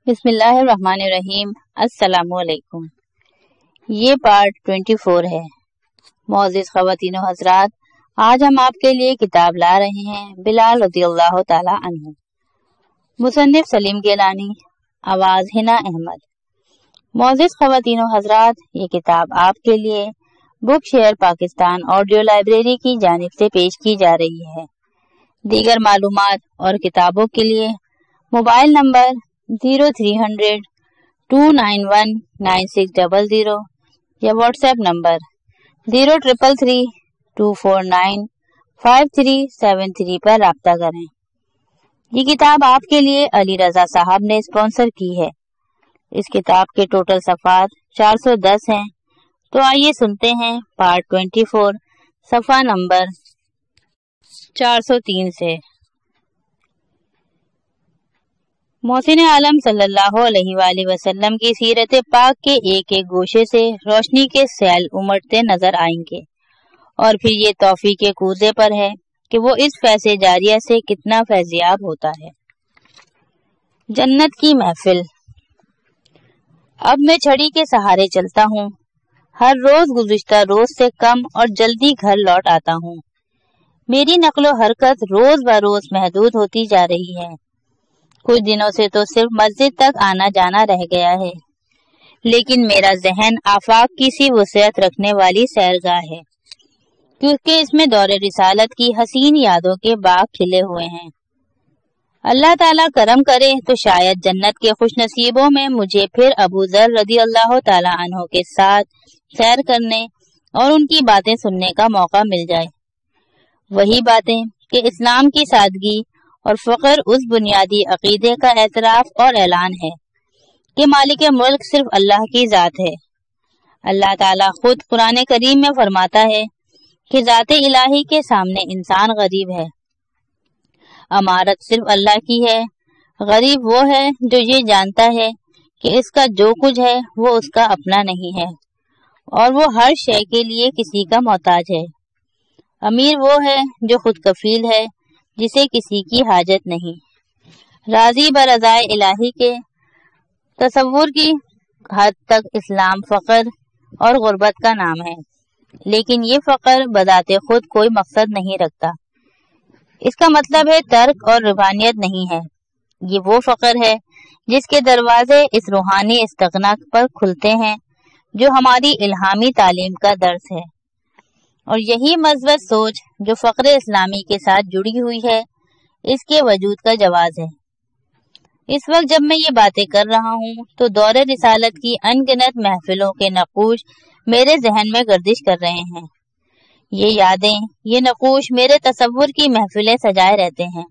بسم اللہ الرحمن الرحیم۔ السلام علیکم۔ یہ پارٹ 24 ہے۔ معزز خواتین و حضرات، آج ہم آپ کے لیے کتاب لا رہے ہیں بلال رضی اللہ تعالی عنہ، مصنف سلیم گیلانی، آواز حنا احمد۔ معزز خواتین و حضرات، یہ کتاب آپ کے لیے بک شیئر پاکستان آڈیو لائبریری کی جانب سے پیش کی جا رہی ہے۔ دیگر معلومات اور کتابوں کے لیے موبائل نمبر 0300-291-9600 یا واٹس ایپ نمبر 0333-249-5373 پر رابطہ کریں۔ یہ کتاب آپ کے لیے علی رضا صاحب نے اسپانسر کی ہے۔ اس کتاب کے ٹوٹل صفحات 410 ہیں۔ تو آئیے سنتے ہیں پارٹ 24 صفحہ نمبر 403 سے۔ محسن عالم صلی اللہ علیہ وآلہ وسلم کی سیرت پاک کے ایک ایک گوشے سے روشنی کے سیل امڑتے نظر آئیں گے، اور پھر یہ توفیق کوزے پر ہے کہ وہ اس فیض جاریہ سے کتنا فیضیاب ہوتا ہے۔ جنت کی محفل۔ اب میں چھڑی کے سہارے چلتا ہوں، ہر روز گزشتہ روز سے کم اور جلدی گھر لوٹ آتا ہوں۔ میری نقل و حرکت روز بروز محدود ہوتی جا رہی ہے۔ کچھ دنوں سے تو صرف مسجد تک آنا جانا رہ گیا ہے، لیکن میرا ذہن آفاق کی سی وسعت رکھنے والی سیرگاہ ہے، کیونکہ اس میں دور رسالت کی حسین یادوں کے باغ کھلے ہوئے ہیں۔ اللہ تعالیٰ کرم کرے تو شاید جنت کے خوش نصیبوں میں مجھے پھر ابو ذر رضی اللہ تعالیٰ عنہ کے ساتھ سیر کرنے اور ان کی باتیں سننے کا موقع مل جائے۔ وہی باتیں کہ اسلام کی سادگی اور فقر اس بنیادی عقیدے کا اعتراف اور اعلان ہے کہ مالک ملک صرف اللہ کی ذات ہے۔ اللہ تعالیٰ خود قرآن کریم میں فرماتا ہے کہ ذات الہی کے سامنے انسان غریب ہے۔ امارت صرف اللہ کی ہے، غریب وہ ہے جو یہ جانتا ہے کہ اس کا جو کچھ ہے وہ اس کا اپنا نہیں ہے، اور وہ ہر شے کے لیے کسی کا محتاج ہے۔ امیر وہ ہے جو خود کفیل ہے، جسے کسی کی حاجت نہیں۔ راضی برضائے الہی کے تصور کی حد تک اسلام فقر اور غربت کا نام ہے، لیکن یہ فقر بذات خود کوئی مقصد نہیں رکھتا۔ اس کا مطلب ہے ترک اور روحانیت نہیں ہے۔ یہ وہ فقر ہے جس کے دروازے اس روحانی استغنا پر کھلتے ہیں جو ہماری الہامی تعلیم کا درس ہے، اور یہی مثبت سوچ جو فقر اسلامی کے ساتھ جڑی ہوئی ہے، اس کے وجود کا جواز ہے۔ اس وقت جب میں یہ باتیں کر رہا ہوں تو دور رسالت کی ان گنت محفلوں کے نقوش میرے ذہن میں گردش کر رہے ہیں۔ یہ یادیں، یہ نقوش میرے تصور کی محفلیں سجائے رہتے ہیں۔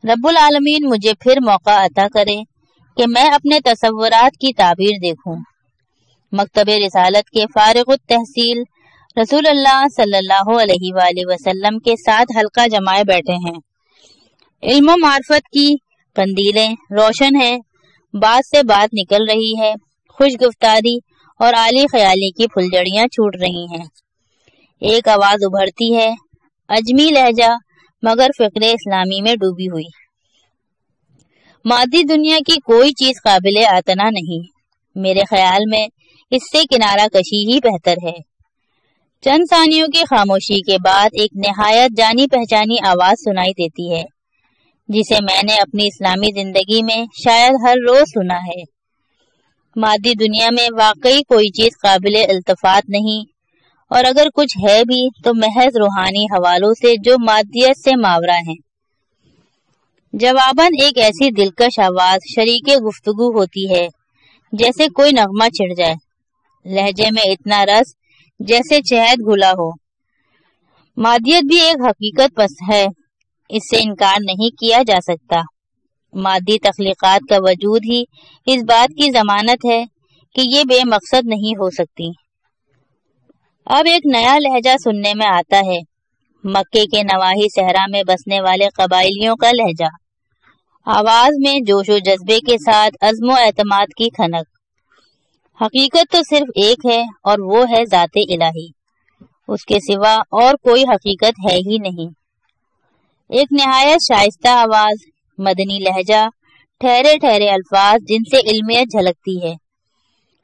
رب العالمین مجھے پھر موقع عطا کرے کہ میں اپنے تصورات کی تعبیر دیکھوں۔ مکتب رسالت کے فارغ التحصیل رسول اللہ صلی اللہ علیہ وآلہ وسلم کے ساتھ حلقہ جمائے بیٹھے ہیں۔ علم و معرفت کی قندیلیں روشن ہیں، بات سے بات نکل رہی ہے، خوش گفتاری اور عالی خیالی کی پھلجڑیاں چھوٹ رہی ہیں۔ ایک آواز ابھرتی ہے، اجمی لہجہ مگر فکر اسلامی میں ڈوبی ہوئی۔ مادی دنیا کی کوئی چیز قابل اعتنا نہیں، میرے خیال میں اس سے کنارہ کشی ہی بہتر ہے۔ چند ثانیوں کی خاموشی کے بعد ایک نہایت جانی پہچانی آواز سنائی دیتی ہے، جسے میں نے اپنی اسلامی زندگی میں شاید ہر روز سنا ہے۔ مادی دنیا میں واقعی کوئی چیز قابل التفات نہیں، اور اگر کچھ ہے بھی تو محض روحانی حوالوں سے جو مادیت سے ماورا ہیں۔ جواباً ایک ایسی دلکش آواز شریک گفتگو ہوتی ہے جیسے کوئی نغمہ چھڑ جائے، لہجے میں اتنا رس جیسے شہد گھلا ہو۔ مادیت بھی ایک حقیقت پس ہے، اس سے انکار نہیں کیا جا سکتا۔ مادی تخلیقات کا وجود ہی اس بات کی ضمانت ہے کہ یہ بے مقصد نہیں ہو سکتی۔ اب ایک نیا لہجہ سننے میں آتا ہے، مکے کے نواحی صحرا میں بسنے والے قبائلیوں کا لہجہ۔ آواز میں جوش و جذبے کے ساتھ عزم و اعتماد کی کھنک۔ حقیقت تو صرف ایک ہے، اور وہ ہے ذات الہی، اس کے سوا اور کوئی حقیقت ہے ہی نہیں۔ ایک نہایت شائستہ آواز، مدنی لہجہ، ٹھہرے ٹھہرے الفاظ جن سے علمیت جھلکتی ہے۔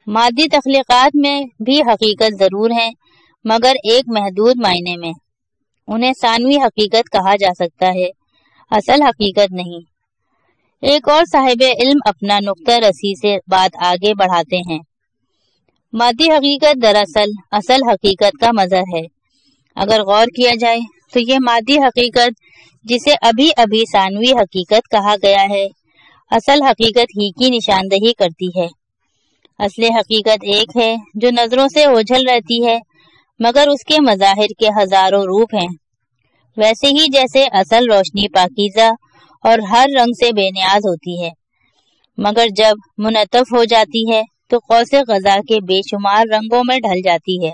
مادی تخلیقات میں بھی حقیقت ضرور ہے، مگر ایک محدود معنی میں۔ انہیں ثانوی حقیقت کہا جا سکتا ہے، اصل حقیقت نہیں۔ ایک اور صاحب علم اپنا نقطہ رسی سے بات آگے بڑھاتے ہیں۔ مادی حقیقت دراصل اصل حقیقت کا مظہر ہے۔ اگر غور کیا جائے تو یہ مادی حقیقت جسے ابھی ابھی ثانوی حقیقت کہا گیا ہے، اصل حقیقت ہی کی نشاندہی کرتی ہے۔ اصل حقیقت ایک ہے جو نظروں سے اوجھل رہتی ہے، مگر اس کے مظاہر کے ہزاروں روپ ہیں۔ ویسے ہی جیسے اصل روشنی پاکیزہ اور ہر رنگ سے بے نیاز ہوتی ہے، مگر جب منعطف ہو جاتی ہے تو قوس قزح کے بے شمار رنگوں میں ڈھل جاتی ہے۔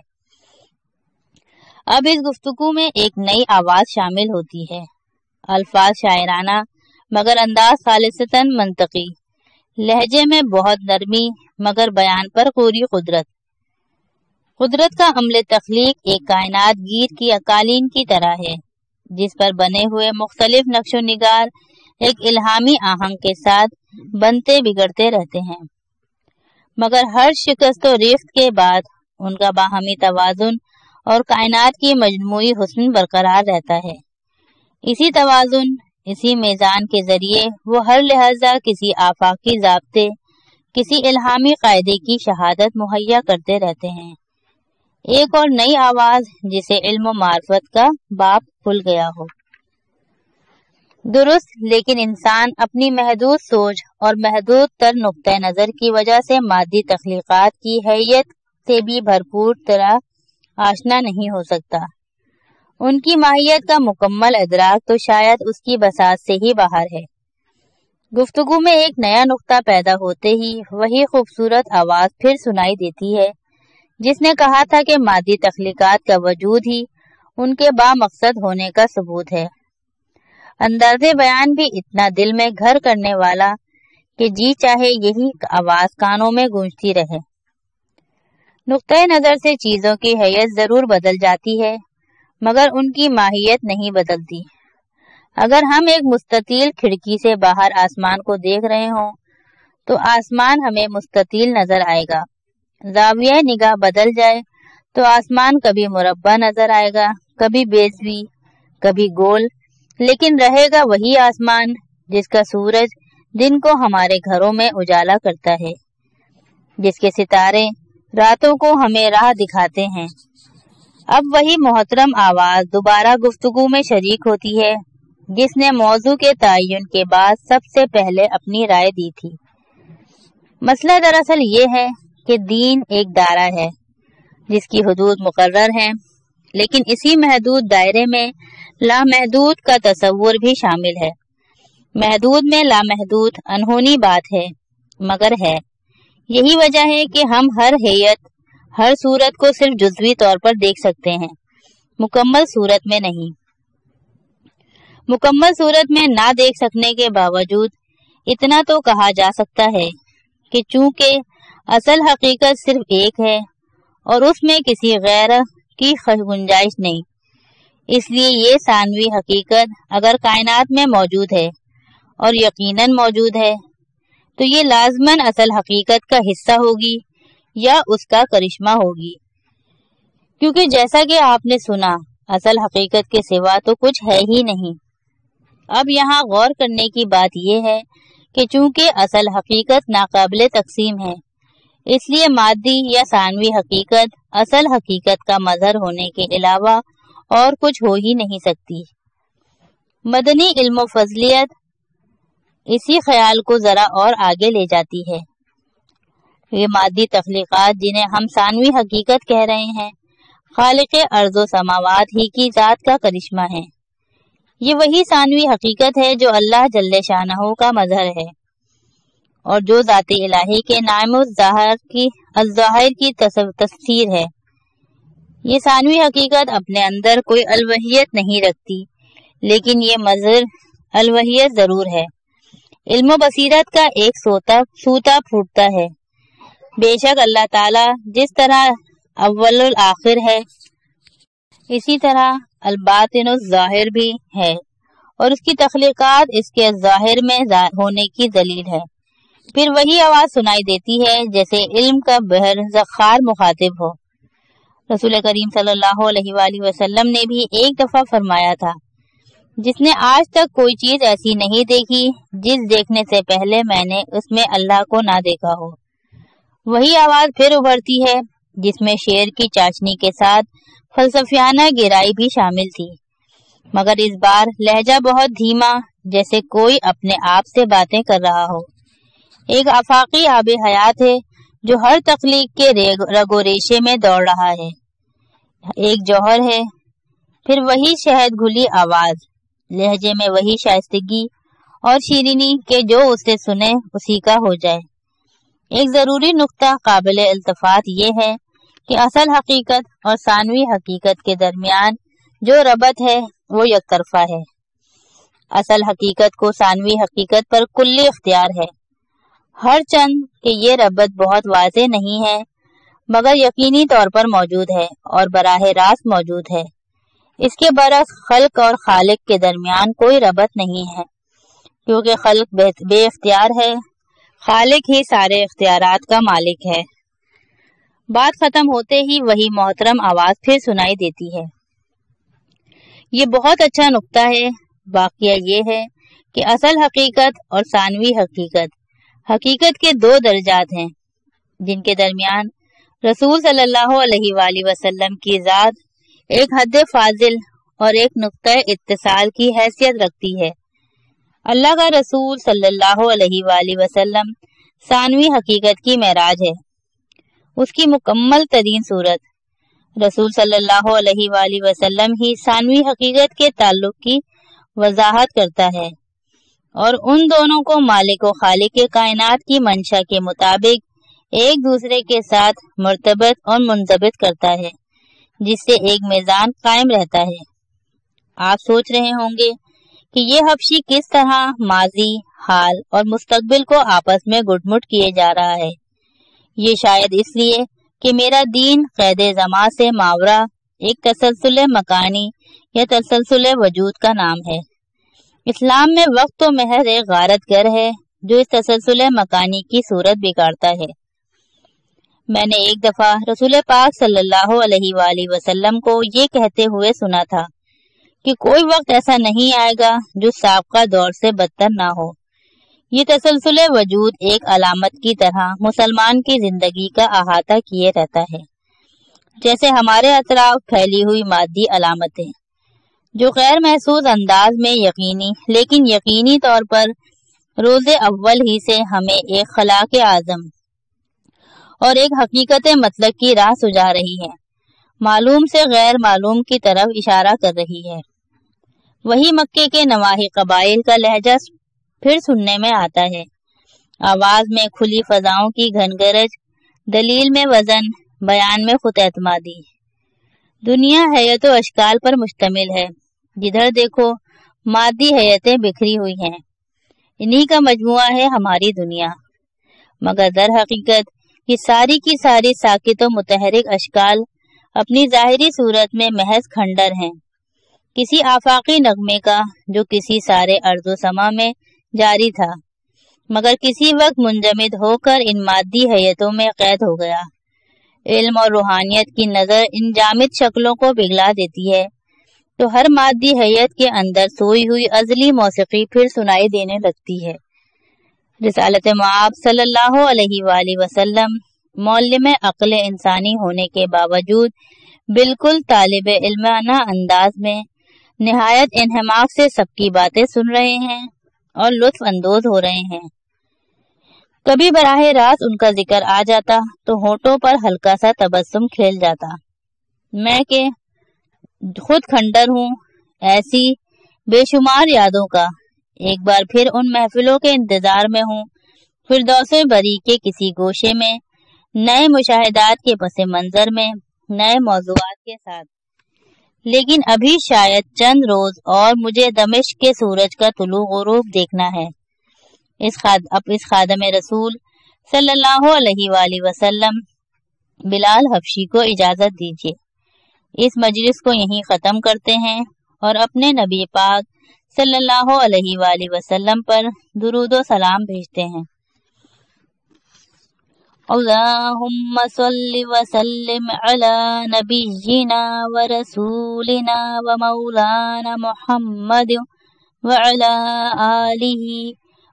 اب اس گفتگو میں ایک نئی آواز شامل ہوتی ہے، الفاظ شاعرانہ مگر انداز خالصتاً منطقی، لہجے میں بہت نرمی مگر بیان پر پوری قدرت۔ قدرت کا عمل تخلیق ایک کائنات گیر کی قالین کی طرح ہے، جس پر بنے ہوئے مختلف نقش و نگار ایک الہامی آہنگ کے ساتھ بنتے بگڑتے رہتے ہیں، مگر ہر شکست و ریفت کے بعد ان کا باہمی توازن اور کائنات کی مجموعی حسن برقرار رہتا ہے۔ اسی توازن، اسی میزان کے ذریعے وہ ہر لحظہ کسی آفاقی ضابطے، کسی الہامی قاعدے کی شہادت مہیا کرتے رہتے ہیں۔ ایک اور نئی آواز جسے علم و معرفت کا باب کھل گیا ہو۔ درست، لیکن انسان اپنی محدود سوچ اور محدود تر نقطہ نظر کی وجہ سے مادی تخلیقات کی حیت سے بھی بھرپور طرح آشنا نہیں ہو سکتا۔ ان کی ماہیت کا مکمل ادراک تو شاید اس کی بساط سے ہی باہر ہے۔ گفتگو میں ایک نیا نقطہ پیدا ہوتے ہی وہی خوبصورت آواز پھر سنائی دیتی ہے جس نے کہا تھا کہ مادی تخلیقات کا وجود ہی ان کے با مقصد ہونے کا ثبوت ہے۔ انداز بیان بھی اتنا دل میں گھر کرنے والا کہ جی چاہے یہی آواز کانوں میں گونجتی رہے۔ نقطۂ نظر سے چیزوں کی حیت ضرور بدل جاتی ہے، مگر ان کی ماہیت نہیں بدلتی۔ اگر ہم ایک مستطیل کھڑکی سے باہر آسمان کو دیکھ رہے ہوں تو آسمان ہمیں مستطیل نظر آئے گا۔ زاویہ نگاہ بدل جائے تو آسمان کبھی مربع نظر آئے گا، کبھی بیضوی، کبھی گول، لیکن رہے گا وہی آسمان جس کا سورج دن کو ہمارے گھروں میں اجالا کرتا ہے، جس کے ستارے راتوں کو ہمیں راہ دکھاتے ہیں۔ اب وہی محترم آواز دوبارہ گفتگو میں شریک ہوتی ہے جس نے موضوع کے تعین کے بعد سب سے پہلے اپنی رائے دی تھی۔ مسئلہ دراصل یہ ہے کہ دین ایک دائرہ ہے جس کی حدود مقرر ہیں، لیکن اسی محدود دائرے میں لامحدود کا تصور بھی شامل ہے۔ محدود میں لامحدود انہونی بات ہے، مگر ہے۔ یہی وجہ ہے کہ ہم ہر ہیئت، ہر صورت کو صرف جزوی طور پر دیکھ سکتے ہیں، مکمل صورت میں نہیں۔ مکمل صورت میں نہ دیکھ سکنے کے باوجود اتنا تو کہا جا سکتا ہے کہ چونکہ اصل حقیقت صرف ایک ہے اور اس میں کسی غیر کی گنجائش نہیں، اس لیے یہ ثانوی حقیقت اگر کائنات میں موجود ہے اور یقیناً موجود ہے تو یہ لازماً اصل حقیقت کا حصہ ہوگی یا اس کا کرشمہ ہوگی، کیونکہ جیسا کہ آپ نے سنا اصل حقیقت کے سوا تو کچھ ہے ہی نہیں۔ اب یہاں غور کرنے کی بات یہ ہے کہ چونکہ اصل حقیقت ناقابل تقسیم ہے، اس لیے مادی یا ثانوی حقیقت اصل حقیقت کا مظہر ہونے کے علاوہ اور کچھ ہو ہی نہیں سکتی۔ مدنی علم و فضلیت اسی خیال کو ذرا اور آگے لے جاتی ہے۔ یہ مادی تخلیقات جنہیں ہم ثانوی حقیقت کہہ رہے ہیں، خالق ارض و سماوات ہی کی ذات کا کرشمہ ہے۔ یہ وہی ثانوی حقیقت ہے جو اللہ جل شانہ کا مظہر ہے اور جو ذات الہی کے نائم الظاہر کی تفسیر ہے۔ یہ ثانوی حقیقت اپنے اندر کوئی الوہیت نہیں رکھتی، لیکن یہ مظہر الوہیت ضرور ہے۔ علم و بصیرت کا ایک سوتا پھوٹتا ہے۔ بے شک اللہ تعالیٰ جس طرح اول الآخر ہے، اسی طرح الباطن الظاہر بھی ہے، اور اس کی تخلیقات اس کے ظاہر میں ہونے کی دلیل ہے۔ پھر وہی آواز سنائی دیتی ہے جیسے علم کا بحر زخار مخاطب ہو۔ رسول کریم صلی اللہ علیہ وآلہ وسلم نے بھی ایک دفعہ فرمایا تھا، جس نے آج تک کوئی چیز ایسی نہیں دیکھی جس دیکھنے سے پہلے میں نے اس میں اللہ کو نہ دیکھا ہو۔ وہی آواز پھر ابھرتی ہے جس میں شعر کی چاشنی کے ساتھ فلسفیانہ گہرائی بھی شامل تھی، مگر اس بار لہجہ بہت دھیما، جیسے کوئی اپنے آپ سے باتیں کر رہا ہو۔ ایک آفاقی آب حیات ہے جو ہر تخلیق کے رگ و ریشے میں دوڑ رہا ہے، ایک جوہر ہے۔ پھر وہی شہد گھلی آواز، لہجے میں وہی شائستگی اور شیرینی کہ جو اسے سنے اسی کا ہو جائے۔ ایک ضروری نقطہ قابل التفات یہ ہے کہ اصل حقیقت اور ثانوی حقیقت کے درمیان جو ربط ہے وہ یک طرفہ ہے۔ اصل حقیقت کو ثانوی حقیقت پر کلی اختیار ہے، ہر چند کہ یہ ربط بہت واضح نہیں ہے مگر یقینی طور پر موجود ہے اور براہ راست موجود ہے۔ اس کے برعکس خلق اور خالق کے درمیان کوئی ربط نہیں ہے، کیونکہ خلق بے اختیار ہے، خالق ہی سارے اختیارات کا مالک ہے۔ بات ختم ہوتے ہی وہی محترم آواز پھر سنائی دیتی ہے۔ یہ بہت اچھا نقطہ ہے۔ واقعہ یہ ہے کہ اصل حقیقت اور ثانوی حقیقت کے دو درجات ہیں جن کے درمیان رسول صلی اللہ علیہ وآلہ وسلم کی ذات ایک حد فاضل اور ایک نقطہ اتصال کی حیثیت رکھتی ہے۔ اللہ کا رسول صلی اللہ علیہ وآلہ وسلم ثانوی حقیقت کی معراج ہے، اس کی مکمل ترین صورت۔ رسول صلی اللہ علیہ وآلہ وسلم ہی ثانوی حقیقت کے تعلق کی وضاحت کرتا ہے اور ان دونوں کو مالک و خالق کے کائنات کی منشا کے مطابق ایک دوسرے کے ساتھ مرتبط اور منضبط کرتا ہے، جس سے ایک میزان قائم رہتا ہے۔ آپ سوچ رہے ہوں گے کہ یہ حبشی کس طرح ماضی، حال اور مستقبل کو آپس میں گٹ مٹ کیے جا رہا ہے۔ یہ شاید اس لیے کہ میرا دین قید زمان سے ماورا ایک تسلسل مکانی یا تسلسل وجود کا نام ہے۔ اسلام میں وقت تو محض ایک غارت گر ہے جو اس تسلسل مکانی کی صورت بگاڑتا ہے۔ میں نے ایک دفعہ رسول پاک صلی اللہ علیہ وآلہ وسلم کو یہ کہتے ہوئے سنا تھا کہ کوئی وقت ایسا نہیں آئے گا جو سابقہ دور سے بدتر نہ ہو۔ یہ تسلسل وجود ایک علامت کی طرح مسلمان کی زندگی کا احاطہ کیے رہتا ہے، جیسے ہمارے اطراف پھیلی ہوئی مادی علامتیں جو غیر محسوس انداز میں لیکن یقینی طور پر روز اول ہی سے ہمیں ایک خلاق اعظم اور ایک حقیقت مطلق کی راہ سجا رہی ہے، معلوم سے غیر معلوم کی طرف اشارہ کر رہی ہے۔ وہی مکے کے نواحی قبائل کا لہجہ پھر سننے میں آتا ہے، آواز میں کھلی فضاؤں کی گھن گرج، دلیل میں وزن، بیان میں خود اعتمادی۔ دنیا حیت و اشکال پر مشتمل ہے، جدھر دیکھو مادی حیتیں بکھری ہوئی ہیں، انہی کا مجموعہ ہے ہماری دنیا، مگر در حقیقت یہ ساری کی ساری ساکت و متحرک اشکال اپنی ظاہری صورت میں محض کھنڈر ہیں، کسی آفاقی نغمے کا جو کسی سارے ارض و سما میں جاری تھا مگر کسی وقت منجمد ہو کر ان مادی حیتوں میں قید ہو گیا۔ علم اور روحانیت کی نظر ان جامد شکلوں کو پگھلا دیتی ہے تو ہر مادی حیت کے اندر سوئی ہوئی ازلی موسیقی پھر سنائی دینے لگتی ہے۔ رسالت مآب صلی اللہ علیہ وآلہ وسلم معلم عقل انسانی ہونے کے باوجود بالکل طالب علمانہ انداز میں نہایت انہماک سے سب کی باتیں سن رہے ہیں اور لطف اندوز ہو رہے ہیں۔ کبھی براہ راست ان کا ذکر آ جاتا تو ہونٹوں پر ہلکا سا تبسم کھیل جاتا۔ میں کہ خود کھنڈر ہوں ایسی بے شمار یادوں کا، ایک بار پھر ان محفلوں کے انتظار میں ہوں، فردوس بری کے کسی گوشے میں، نئے مشاہدات کے پس منظر میں، نئے موضوعات کے ساتھ۔ لیکن ابھی شاید چند روز اور مجھے دمشق کے سورج کا طلوع غروب دیکھنا ہے۔ اس خادم رسول صلی اللہ علیہ وآلہ وسلم بلال حبشی کو اجازت دیجیے، اس مجلس کو یہیں ختم کرتے ہیں اور اپنے نبی پاک صلی اللہ علیہ وآلہ وسلم پر درود و سلام بھیجتے ہیں۔ اللہم صلی وسلم علی نبینا ورسولنا ومولانا محمد وعلی آلہ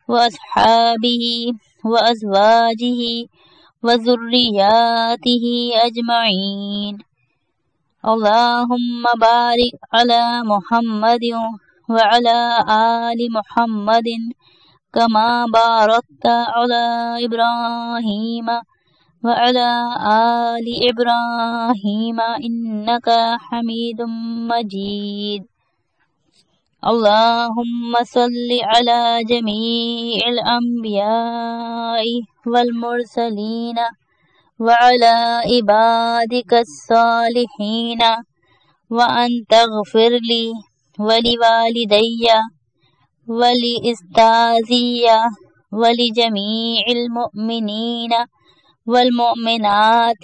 واصحابہ وازواجہ وذریاتہ اجمعین۔ اللہم بارک علی محمد وعلی آل محمد کما بارکت علی ابراہیم وعلی آل ابراہیم انک حمید مجید۔ اللہم صلی علی جمیع الانبیاء والمرسلین وعلى عبادك الصالحين وأن تغفر لي ولوالدي ولأستاذي ولجميع المؤمنين والمؤمنات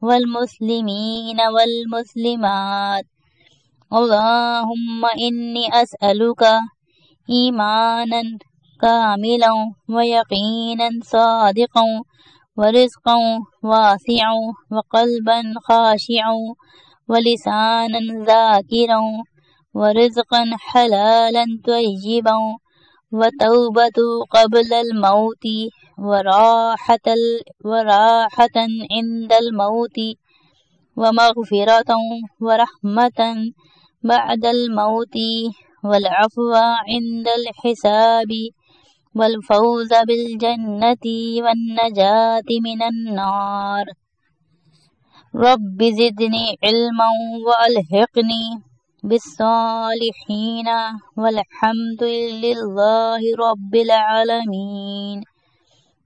والمسلمين والمسلمات۔ اللهم إني أسألك إيمانا كاملا ويقينا صادقا ورزقا واسعا وقلبا خاشعا ولسانا ذاكرا ورزقا حلالا طيبا وتوبة قبل الموت وراحة عند الموت ومغفرة ورحمة بعد الموت والعفو عند الحساب والفوز بالجنة والنجاة من النار۔ رب زدني علما والحقني بالصالحين والحمد لله رب العالمين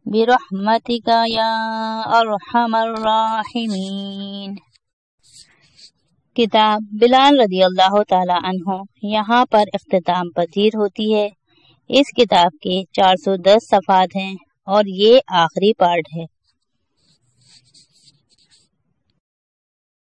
برحمتك يا ارحم الراحمین۔ کتاب بلال رضی اللہ تعالی عنہ یہاں پر اختتام پذیر ہوتی ہے۔ اس کتاب کے 410 صفحات ہیں اور یہ آخری پارٹ ہے۔